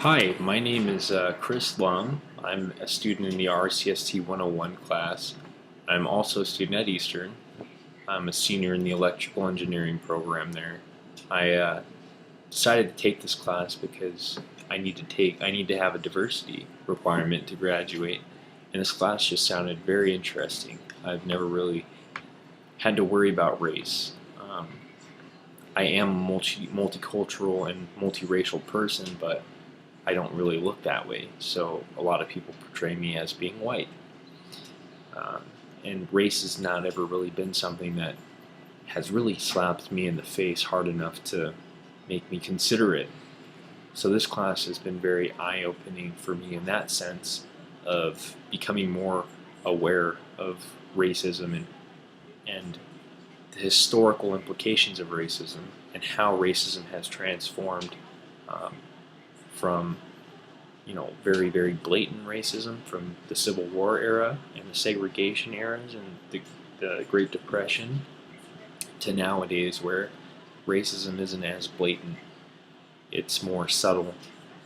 Hi, my name is Chris Lum. I'm a student in the RCST 101 class. I'm also a student at Eastern. I'm a senior in the electrical engineering program there. I decided to take this class because I need to have a diversity requirement to graduate, and this class just sounded very interesting. I've never really had to worry about race. I am a multicultural and multiracial person, but I don't really look that way. So a lot of people portray me as being white. Uh, and race has not ever really been something that has really slapped me in the face hard enough to make me consider it. So this class has been very eye-opening for me in that sense of becoming more aware of racism and the historical implications of racism and how racism has transformed um, from very, very blatant racism from the Civil War era and the segregation eras and the Great Depression to nowadays where racism isn't as blatant. It's more subtle.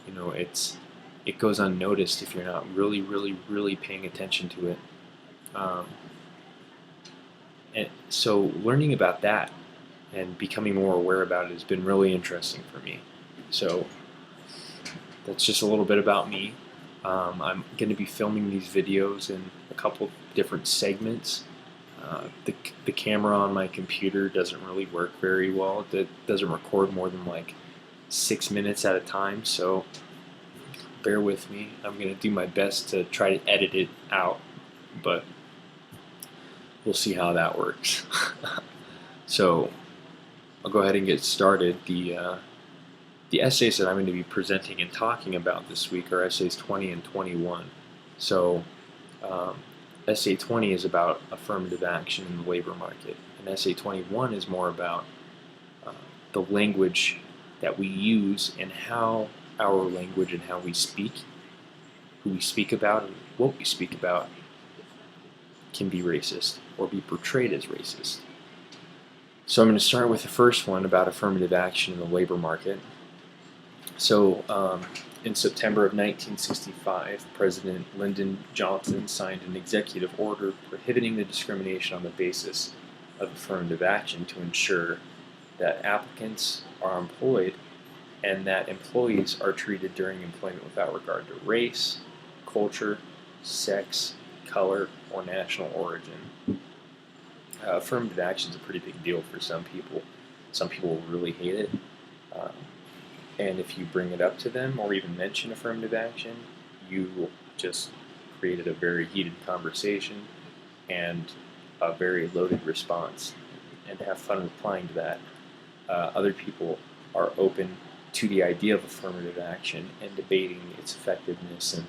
It goes unnoticed if you're not really, really, really paying attention to it. Um, and so learning about that and becoming more aware about it has been really interesting for me. So that's just a little bit about me. I'm going to be filming these videos in a couple different segments. The camera on my computer doesn't really work very well. It doesn't record more than like 6 minutes at a time, so bear with me. I'm going to do my best to try to edit it out, but we'll see how that works. So I'll go ahead and get started. The essays that I'm going to be presenting and talking about this week are essays 20 and 21. So essay 20 is about affirmative action in the labor market, and essay 21 is more about the language that we use and how our language and how we speak, who we speak about, and what we speak about can be racist or be portrayed as racist. So I'm going to start with the first one about affirmative action in the labor market. So in September of 1965, President Lyndon Johnson signed an executive order prohibiting the discrimination on the basis of affirmative action to ensure that applicants are employed and that employees are treated during employment without regard to race, culture, sex, color, or national origin. Affirmative action is a pretty big deal for some people. Some people really hate it. And if you bring it up to them or even mention affirmative action, you just created a very heated conversation and a very loaded response, and have fun replying to that. Other people are open to the idea of affirmative action and debating its effectiveness and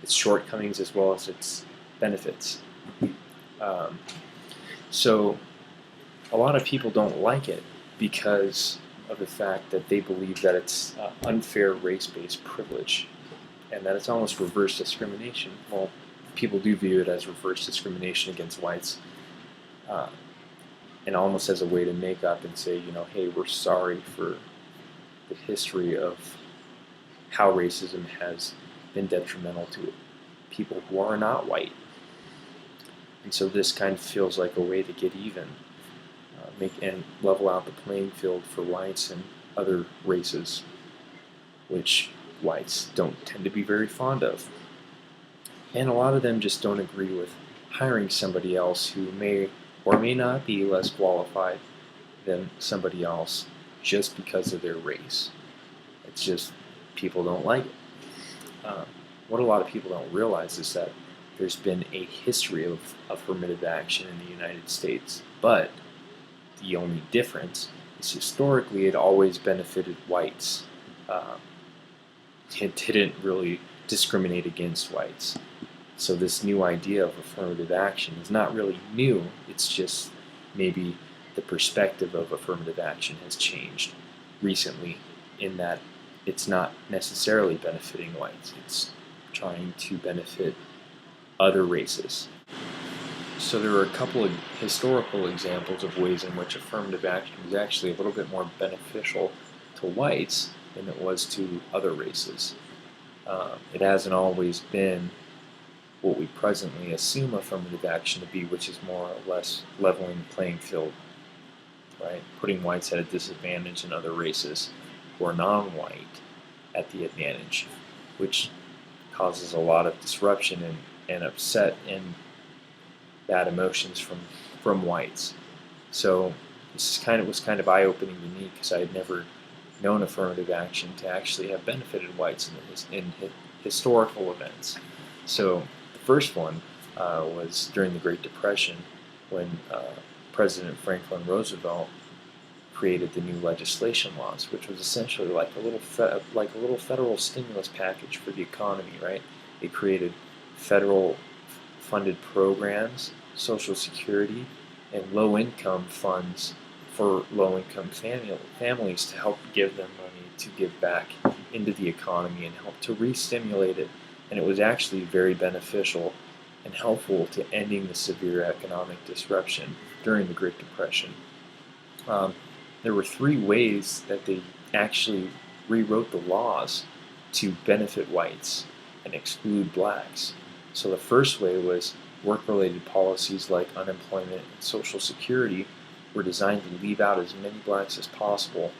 its shortcomings as well as its benefits. So a lot of people don't like it because of the fact that they believe that it's unfair race-based privilege and that it's almost reverse discrimination. Well, people do view it as reverse discrimination against whites and almost as a way to make up and say, hey, we're sorry for the history of how racism has been detrimental to people who are not white. And so this kind of feels like a way to get even. And level out the playing field for whites and other races, which whites don't tend to be very fond of. And a lot of them just don't agree with hiring somebody else who may or may not be less qualified than somebody else just because of their race. It's just people don't like it. What a lot of people don't realize is that there's been a history of affirmative action in the United States, but the only difference is historically it always benefited whites. It didn't really discriminate against whites. So this new idea of affirmative action is not really new, it's just maybe the perspective of affirmative action has changed recently in that it's not necessarily benefiting whites, it's trying to benefit other races. So there are a couple of historical examples of ways in which affirmative action was actually a little bit more beneficial to whites than it was to other races. It hasn't always been what we presently assume affirmative action to be, which is more or less leveling the playing field, right? Putting whites at a disadvantage and other races who are non-white at the advantage, which causes a lot of disruption and upset and bad emotions from whites. So this was kind of eye-opening to me because I had never known affirmative action to actually have benefited whites in historical events. So the first one was during the Great Depression when President Franklin Roosevelt created the new legislation laws, which was essentially like a little federal stimulus package for the economy, right? It created federal funded programs, Social Security, and low-income funds for low-income families to help give them money to give back into the economy and help to re-stimulate it. And it was actually very beneficial and helpful to ending the severe economic disruption during the Great Depression. There were 3 ways that they actually rewrote the laws to benefit whites and exclude blacks. So the first way was work-related policies like unemployment and Social Security were designed to leave out as many blacks as possible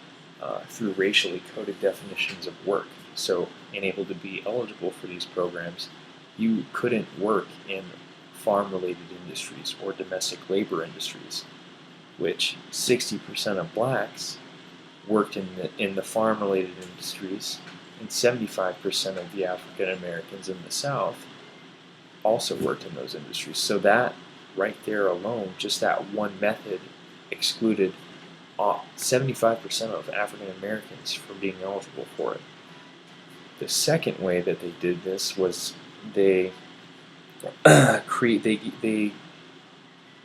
through racially coded definitions of work. So, unable to be eligible for these programs, you couldn't work in farm-related industries or domestic labor industries, which 60% of blacks worked in the farm-related industries, and 75% of the African Americans in the South also worked in those industries. So that right there alone, just that one method, excluded 75% of African Americans from being eligible for it. The second way that they did this was they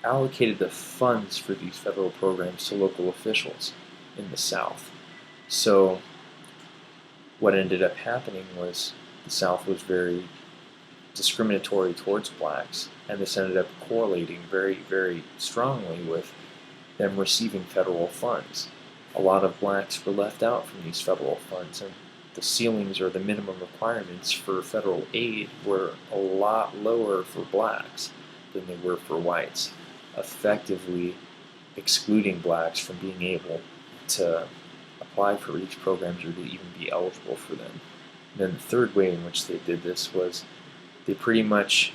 allocated the funds for these federal programs to local officials in the South. So what ended up happening was the South was very discriminatory towards blacks, and this ended up correlating very, very strongly with them receiving federal funds. A lot of blacks were left out from these federal funds, and the ceilings or the minimum requirements for federal aid were a lot lower for blacks than they were for whites, effectively excluding blacks from being able to apply for these programs or to even be eligible for them. And then the third way in which they did this was they pretty much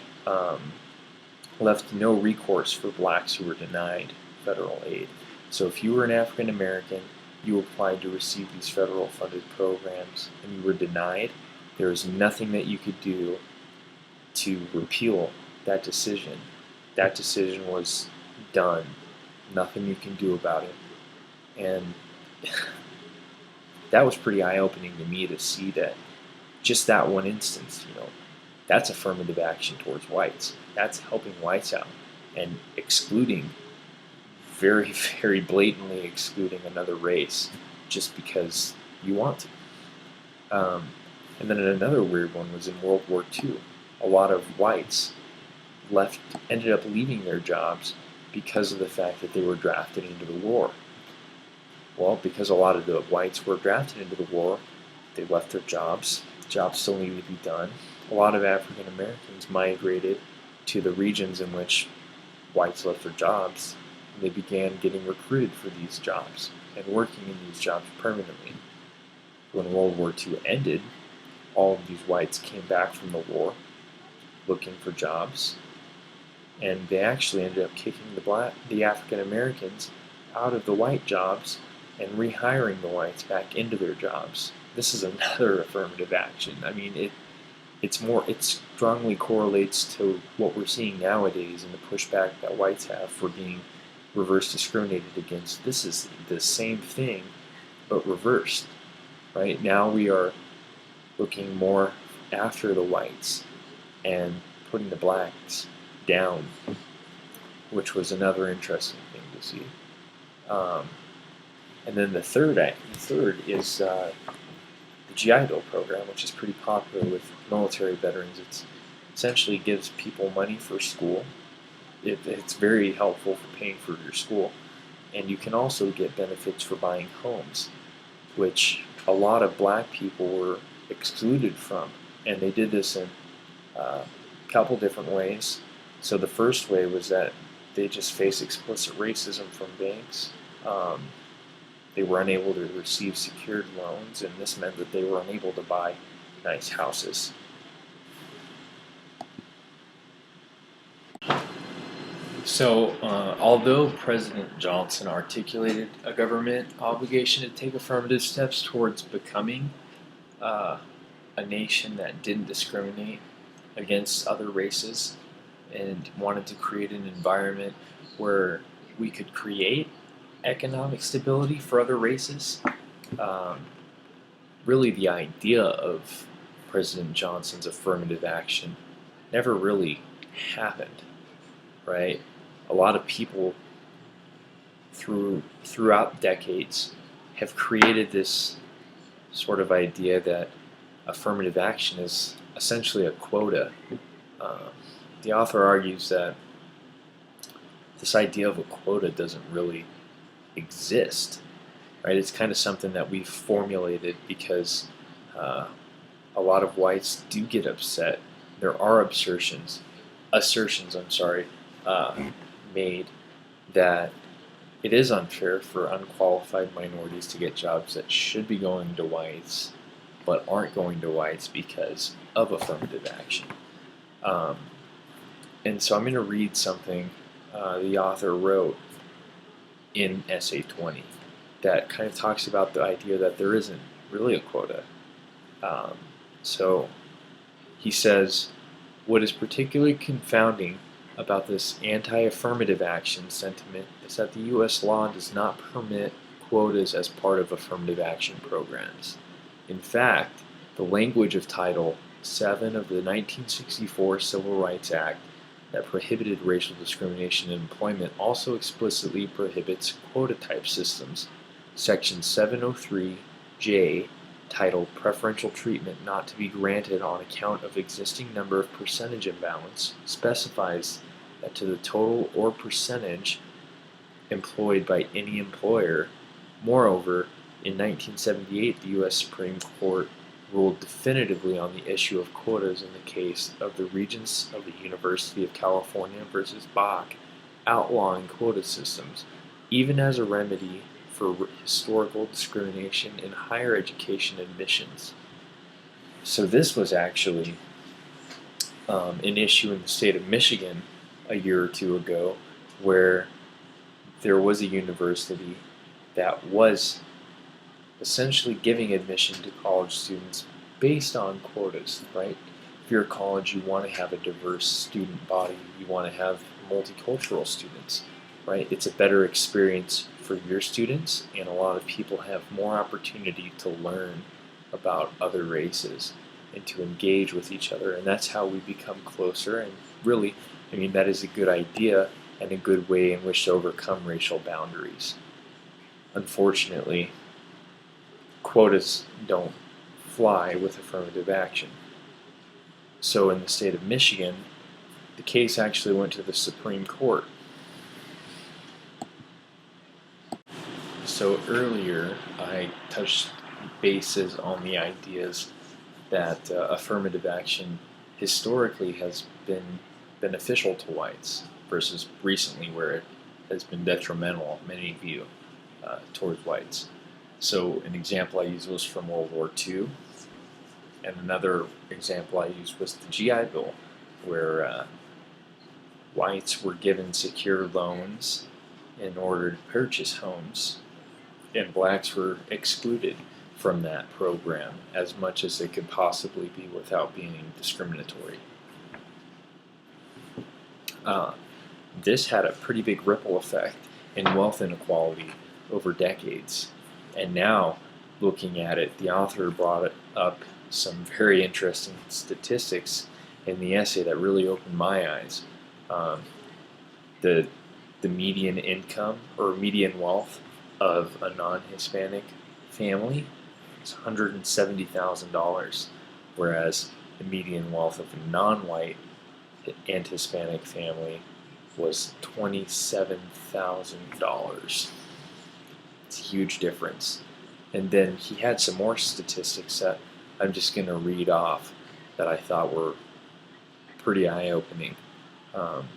left no recourse for blacks who were denied federal aid. So if you were an African American, you applied to receive these federal funded programs and you were denied, there was nothing that you could do to repeal that decision. That decision was done. Nothing you can do about it. And that was pretty eye-opening to me to see that just that one instance, that's affirmative action towards whites. That's helping whites out and excluding, very, very blatantly excluding another race just because you want to. And then another weird one was in World War II. A lot of whites ended up leaving their jobs because of the fact that they were drafted into the war. Well, because a lot of the whites were drafted into the war, they left their jobs. Jobs still needed to be done. A lot of African Americans migrated to the regions in which whites left their jobs, and they began getting recruited for these jobs and working in these jobs permanently. When World War II ended, all of these whites came back from the war looking for jobs, and they actually ended up kicking the African Americans out of the white jobs and rehiring the whites back into their jobs. This is another affirmative action. I mean, it strongly correlates to what we're seeing nowadays and the pushback that whites have for being reverse discriminated against. This is the same thing, but reversed. Right now we are looking more after the whites and putting the blacks down, which was another interesting thing to see. And then the third is the GI Bill program, which is pretty popular with military veterans. It essentially gives people money for school. It's very helpful for paying for your school. And you can also get benefits for buying homes, which a lot of black people were excluded from. And they did this in a couple different ways. So the first way was that they just faced explicit racism from banks. They were unable to receive secured loans, and this meant that they were unable to buy nice houses. So, although President Johnson articulated a government obligation to take affirmative steps towards becoming a nation that didn't discriminate against other races and wanted to create an environment where we could create economic stability for other races, really the idea of President Johnson's affirmative action never really happened, right? A lot of people throughout decades have created this sort of idea that affirmative action is essentially a quota. The author argues that this idea of a quota doesn't really exist, right? It's kind of something that we've formulated because a lot of whites do get upset. There are assertions, made that it is unfair for unqualified minorities to get jobs that should be going to whites, but aren't going to whites because of affirmative action. And so I'm going to read something the author wrote in Essay 20 that kind of talks about the idea that there isn't really a quota. So he says, what is particularly confounding about this anti-affirmative action sentiment is that the U.S. law does not permit quotas as part of affirmative action programs. In fact, the language of Title VII of the 1964 Civil Rights Act that prohibited racial discrimination in employment also explicitly prohibits quota-type systems. Section 703J, titled Preferential Treatment Not to be Granted on Account of Existing Number of Percentage Imbalance, specifies that to the total or percentage employed by any employer. Moreover, in 1978, the U.S. Supreme Court ruled definitively on the issue of quotas in the case of the Regents of the University of California versus Bach, outlawing quota systems, even as a remedy for historical discrimination in higher education admissions. So this was actually an issue in the state of Michigan a year or two ago, where there was a university that was essentially giving admission to college students based on quotas, right? If you're a college, you want to have a diverse student body, you want to have multicultural students, right? It's a better experience for your students, and a lot of people have more opportunity to learn about other races and to engage with each other, and that's how we become closer. And really, I mean, that is a good idea and a good way in which to overcome racial boundaries. Unfortunately, quotas don't fly with affirmative action. So in the state of Michigan, the case actually went to the Supreme Court. So earlier, I touched bases on the ideas that affirmative action historically has been beneficial to whites versus recently where it has been detrimental, many view, towards whites. So an example I used was from World War II, and another example I used was the GI Bill, where whites were given secure loans in order to purchase homes, and blacks were excluded from that program as much as they could possibly be without being discriminatory. This had a pretty big ripple effect in wealth inequality over decades. And now, looking at it, the author brought up some very interesting statistics in the essay that really opened my eyes. The median income or median wealth of a non-Hispanic family is $170,000, whereas the median wealth of a non-white and Hispanic family was $27,000. It's a huge difference. And then he had some more statistics that I'm just going to read off that I thought were pretty eye-opening. Um,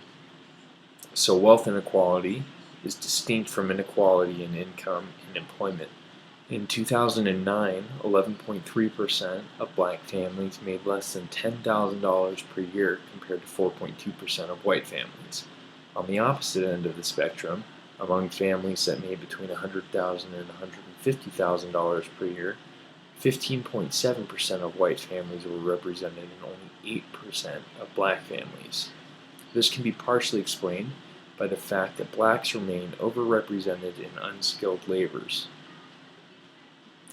so wealth inequality is distinct from inequality in income and employment. In 2009, 11.3% of black families made less than $10,000 per year compared to 4.2% of white families. On the opposite end of the spectrum, among families that made between $100,000 and $150,000 per year, 15.7% of white families were represented and only 8% of black families. This can be partially explained by the fact that blacks remain overrepresented in unskilled labors.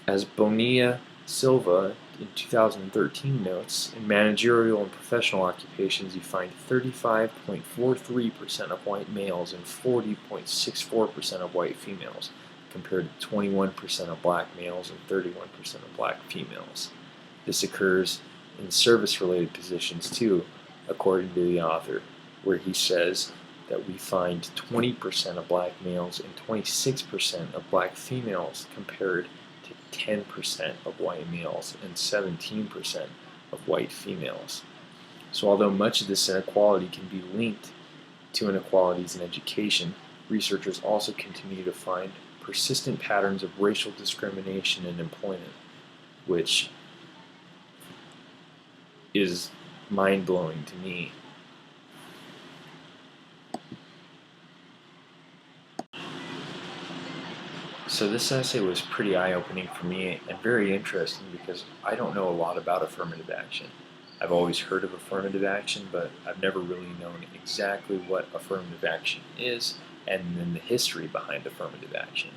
As Bonilla Silva in 2013 notes, in managerial and professional occupations you find 35.43% of white males and 40.64% of white females, compared to 21% of black males and 31% of black females. This occurs in service-related positions too, according to the author, where he says that we find 20% of black males and 26% of black females compared to 10% of white males and 17% of white females. So although much of this inequality can be linked to inequalities in education, researchers also continue to find persistent patterns of racial discrimination in employment, which is mind-blowing to me. So this essay was pretty eye-opening for me and very interesting because I don't know a lot about affirmative action. I've always heard of affirmative action, but I've never really known exactly what affirmative action is and then the history behind affirmative action.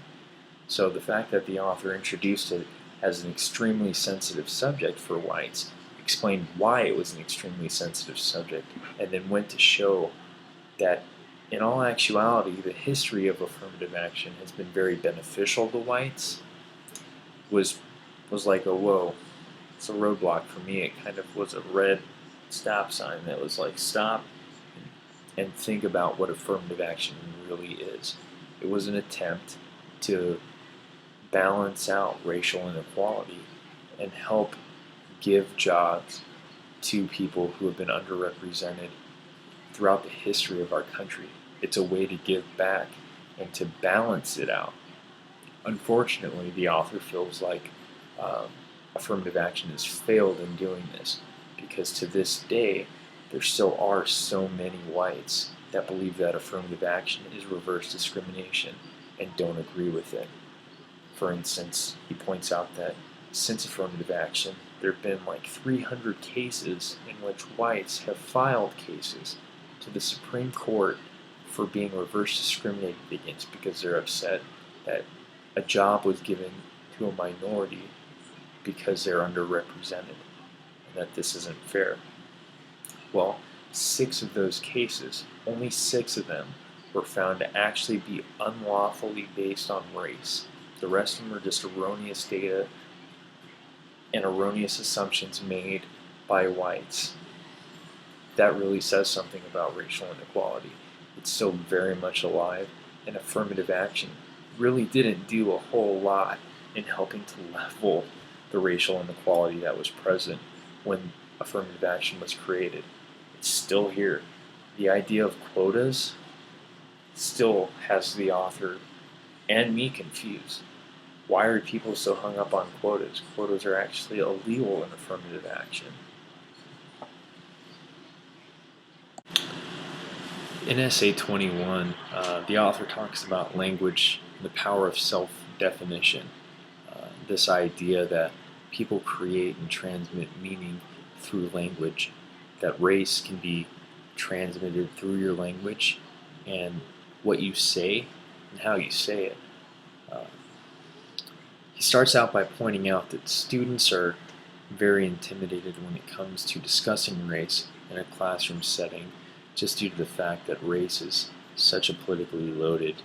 So the fact that the author introduced it as an extremely sensitive subject for whites, explained why it was an extremely sensitive subject, and then went to show that in all actuality, the history of affirmative action has been very beneficial to whites, was like a whoa, it's a roadblock for me. It kind of was a red stop sign that was like stop and think about what affirmative action really is. It was an attempt to balance out racial inequality and help give jobs to people who have been underrepresented throughout the history of our country. It's a way to give back and to balance it out. Unfortunately, the author feels like affirmative action has failed in doing this because to this day, there still are so many whites that believe that affirmative action is reverse discrimination and don't agree with it. For instance, he points out that since affirmative action, there have been like 300 cases in which whites have filed cases to the Supreme Court for being reverse discriminated against because they're upset that a job was given to a minority because they're underrepresented and that this isn't fair. Well, 6 of those cases, only 6 of them, were found to actually be unlawfully based on race. The rest of them are just erroneous data and erroneous assumptions made by whites. That really says something about racial inequality. It's still very much alive, and affirmative action really didn't do a whole lot in helping to level the racial inequality that was present when affirmative action was created. It's still here. The idea of quotas still has the author and me confused. Why are people so hung up on quotas? Quotas are actually illegal in affirmative action. In Essay 21, the author talks about language and the power of self-definition. This idea that people create and transmit meaning through language, that race can be transmitted through your language and what you say and how you say it. He starts out by pointing out that students are very intimidated when it comes to discussing race in a classroom setting, just due to the fact that race is such a politically loaded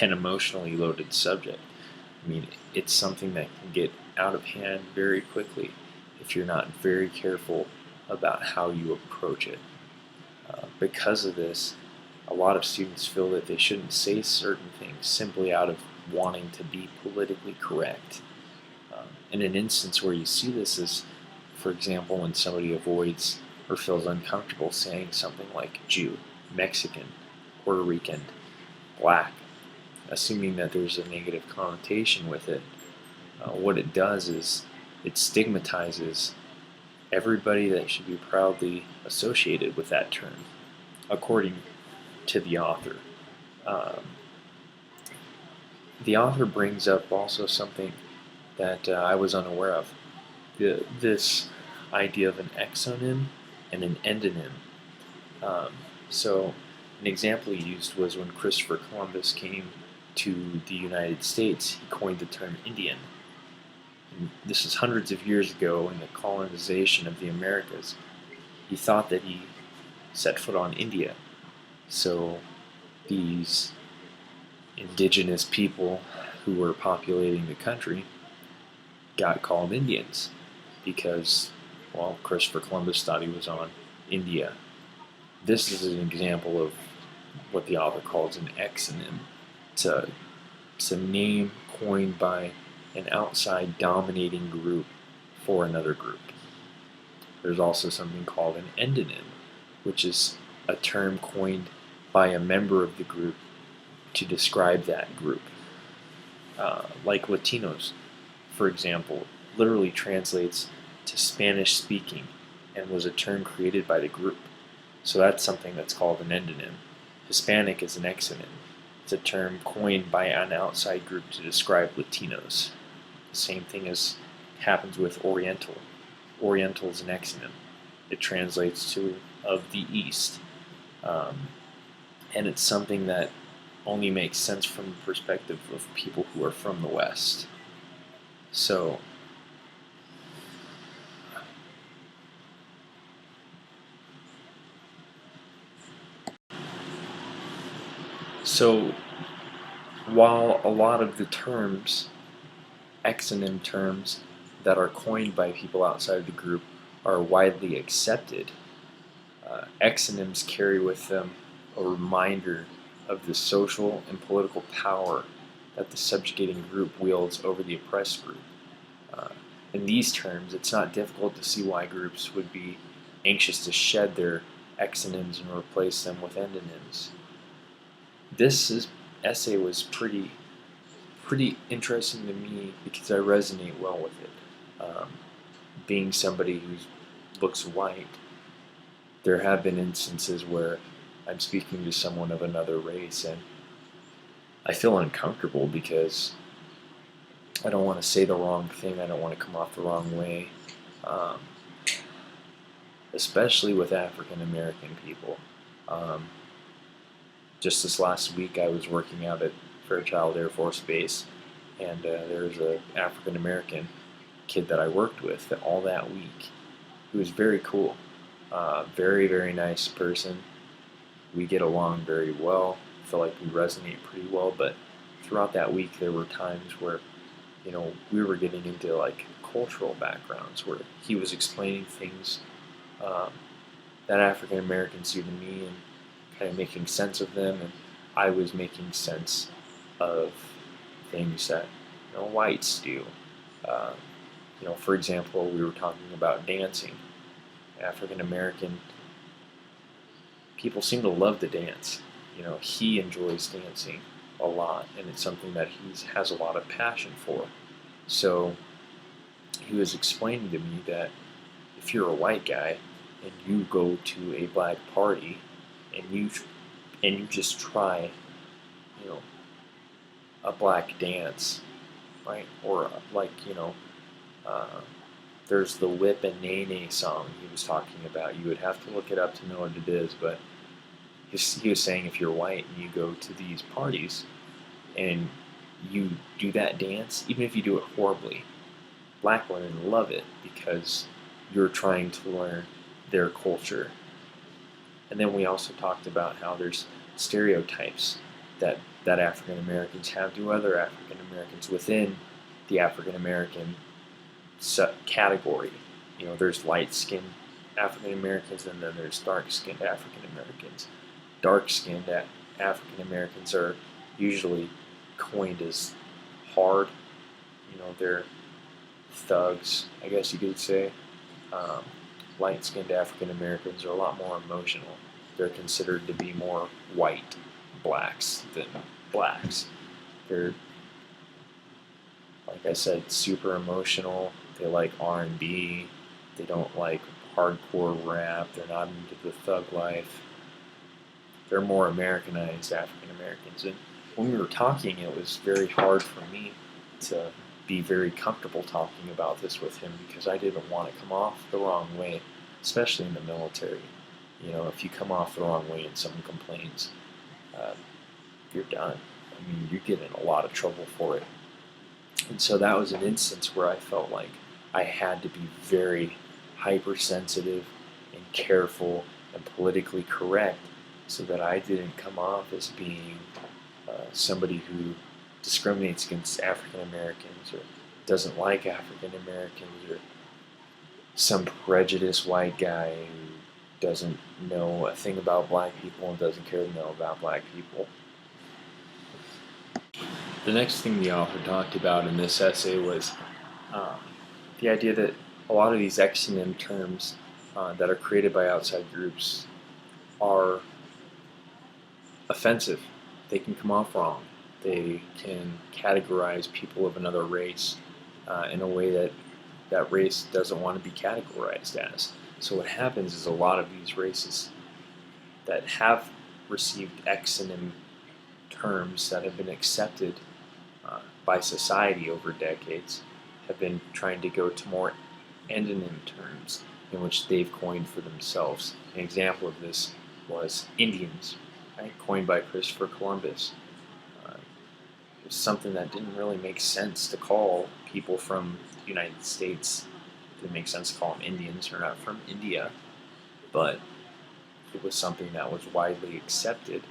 and emotionally loaded subject. I mean, it's something that can get out of hand very quickly if you're not very careful about how you approach it. Because of this, a lot of students feel that they shouldn't say certain things simply out of wanting to be politically correct. And an instance where you see this is, for example, when somebody avoids or feels uncomfortable saying something like Jew, Mexican, Puerto Rican, black, assuming that there's a negative connotation with it. What it does is it stigmatizes everybody that should be proudly associated with that term, according to the author. Um, the author brings up also something that I was unaware of. This idea of an exonym and an endonym. Um, so, an example he used was when Christopher Columbus came to the United States, he coined the term Indian. And this is hundreds of years ago in the colonization of the Americas. He thought that he set foot on India. So, these indigenous people who were populating the country got called Indians because, well, Christopher Columbus thought he was on India. This is an example of what the author calls an exonym. It's a name coined by an outside dominating group for another group. There's also something called an endonym, which is a term coined by a member of the group to describe that group. Like Latinos, for example, literally translates to Spanish speaking and was a term created by the group. So that's something that's called an endonym. Hispanic is an exonym. It's a term coined by an outside group to describe Latinos. The same thing as happens with Oriental. Oriental is an exonym. It translates to of the East. And it's something that only makes sense from the perspective of people who are from the West. So, while a lot of the terms, exonym terms, that are coined by people outside the group are widely accepted, exonyms carry with them a reminder of the social and political power that the subjugating group wields over the oppressed group. Uh, in these terms, it's not difficult to see why groups would be anxious to shed their exonyms and replace them with endonyms. Essay was pretty interesting to me because I resonate well with it. Being somebody who looks white, there have been instances where I'm speaking to someone of another race and I feel uncomfortable because I don't want to say the wrong thing, I don't want to come off the wrong way, especially with African American people. Just this last week I was working out at Fairchild Air Force Base, and there was an African American kid that I worked with all that week. He was very cool, very, very nice person. We get along very well. I feel like we resonate pretty well, but throughout that week there were times where, we were getting into like cultural backgrounds where he was explaining things that African Americans do to me and kind of making sense of them, and I was making sense of things that whites do. For example, we were talking about dancing. African American people seem to love to dance. He enjoys dancing a lot, and it's something that he has a lot of passion for. So he was explaining to me that if you're a white guy and you go to a black party and you just try, a black dance, right? Or there's the Whip and Nay Nay song he was talking about. You would have to look it up to know what it is, but he was saying if you're white and you go to these parties and you do that dance, even if you do it horribly, black women love it because you're trying to learn their culture. And then we also talked about how there's stereotypes that African Americans have to other African Americans within the African American category. There's light-skinned African Americans and then there's dark-skinned African Americans. Dark-skinned African Americans are usually coined as hard. thugs, I guess you could say. Um, Light-skinned African Americans are a lot more emotional. They're considered to be more white blacks than blacks. They're, like I said, super emotional. They like R&B. They don't like hardcore rap. They're not into the thug life. They're more Americanized African Americans. And when we were talking, it was very hard for me to be very comfortable talking about this with him because I didn't want to come off the wrong way, especially in the military. You know, if you come off the wrong way and someone complains, uh, you're done. I mean, you get in a lot of trouble for it. And so that was an instance where I felt like I had to be very hypersensitive and careful and politically correct so that I didn't come off as being somebody who discriminates against African Americans or doesn't like African Americans or some prejudiced white guy who doesn't know a thing about black people and doesn't care to know about black people. The next thing the author talked about in this essay was the idea that a lot of these exonym terms that are created by outside groups are offensive. They can come off wrong. They can categorize people of another race in a way that that race doesn't want to be categorized as. So what happens is a lot of these races that have received exonym terms that have been accepted by society over decades have been trying to go to more endonym terms in which they've coined for themselves. An example of this was Indians, right, coined by Christopher Columbus. It was something that didn't really make sense to call people from the United States. It didn't make sense to call them Indians or not from India, but it was something that was widely accepted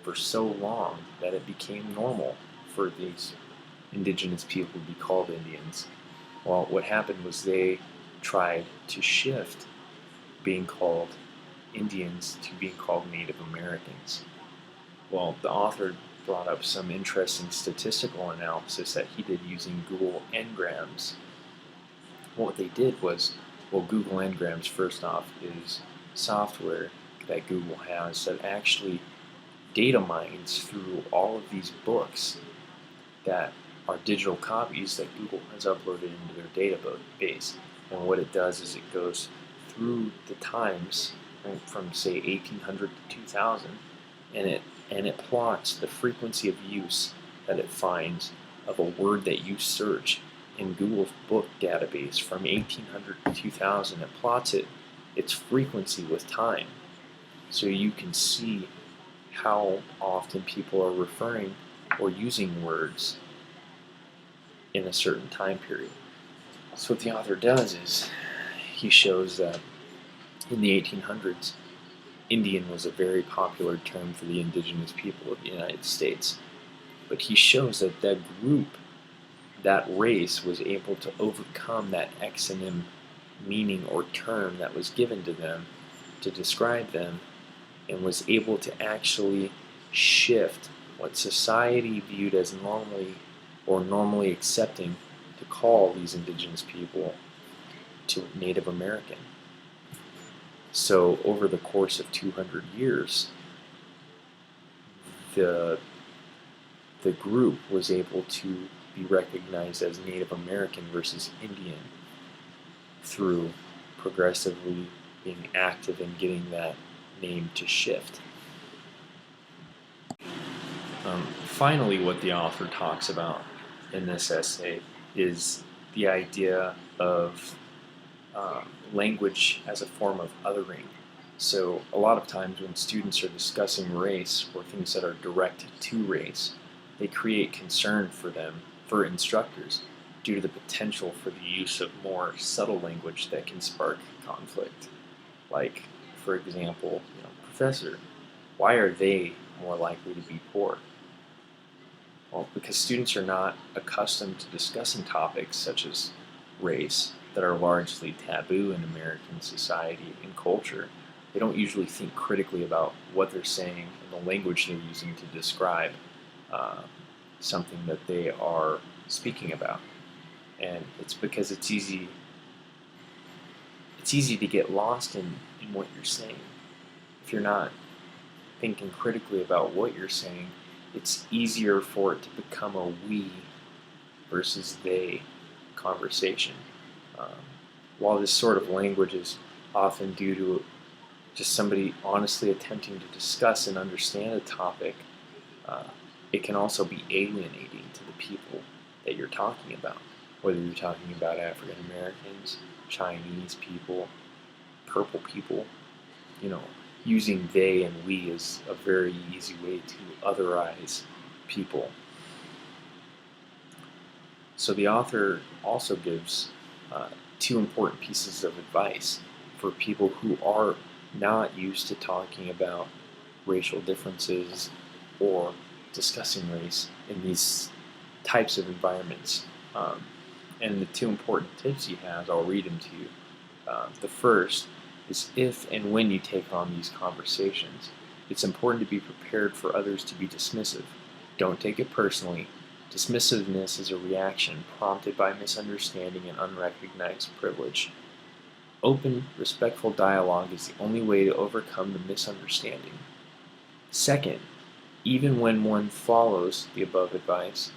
for so long that it became normal for these indigenous people to be called Indians. Well, what happened was they tried to shift being called Indians to being called Native Americans. Well, the author brought up some interesting statistical analysis that he did using Google Ngrams. What they did was, well, Google Ngrams, first off, is software that Google has that actually data mines through all of these books that are digital copies that Google has uploaded into their database. And what it does is it goes through the times, right, from say 1800 to 2000, and it plots the frequency of use that it finds of a word that you search in Google's book database from 1800 to 2000. It plots its frequency with time, so you can see how often people are referring or using words in a certain time period. So what the author does is he shows that in the 1800s, Indian was a very popular term for the indigenous people of the United States. But he shows that that group, that race, was able to overcome that exonym meaning or term that was given to them to describe them, and was able to actually shift what society viewed as normally accepting to call these indigenous people to Native American. So over the course of 200 years, the group was able to be recognized as Native American versus Indian through progressively being active in getting that name to shift. Finally, what the author talks about in this essay is the idea of language as a form of othering. So a lot of times when students are discussing race or things that are directed to race, they create concern for instructors, due to the potential for the use of more subtle language that can spark conflict. Like, for example, professor, why are they more likely to be poor? Well, because students are not accustomed to discussing topics such as race that are largely taboo in American society and culture. They don't usually think critically about what they're saying and the language they're using to describe something that they are speaking about. And it's because it's easy to get lost in what you're saying. If you're not thinking critically about what you're saying, it's easier for it to become a we versus they conversation. Um, while this sort of language is often due to just somebody honestly attempting to discuss and understand a topic, it can also be alienating to the people that you're talking about. Whether you're talking about African Americans, Chinese people, purple people, using they and we is a very easy way to otherize people. So the author also gives two important pieces of advice for people who are not used to talking about racial differences or discussing race in these types of environments. And the two important tips he has, I'll read them to you. The first is, if and when you take on these conversations, it's important to be prepared for others to be dismissive. Don't take it personally. Dismissiveness is a reaction prompted by misunderstanding and unrecognized privilege. Open, respectful dialogue is the only way to overcome the misunderstanding. Second, even when one follows the above advice,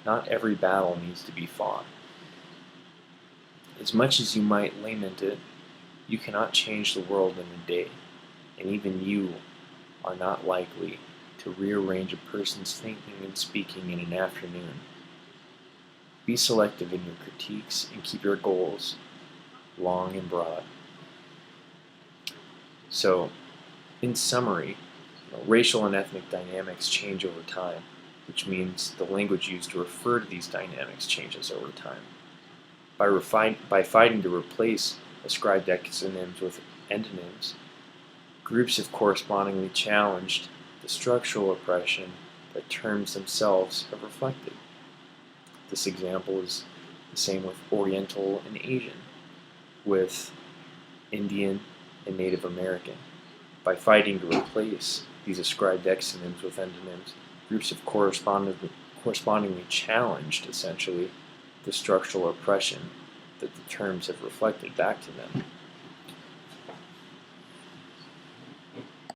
not every battle needs to be fought. As much as you might lament it, you cannot change the world in a day, and even you are not likely to rearrange a person's thinking and speaking in an afternoon. Be selective in your critiques and keep your goals long and broad. So, in summary, racial and ethnic dynamics change over time, which means the language used to refer to these dynamics changes over time. By fighting to replace ascribed exonyms with endonyms, groups have correspondingly challenged the structural oppression that terms themselves have reflected. This example is the same with Oriental and Asian, with Indian and Native American. By fighting to replace these ascribed exonyms with endonyms, groups have correspondingly challenged, essentially, the structural oppression that the terms have reflected back to them.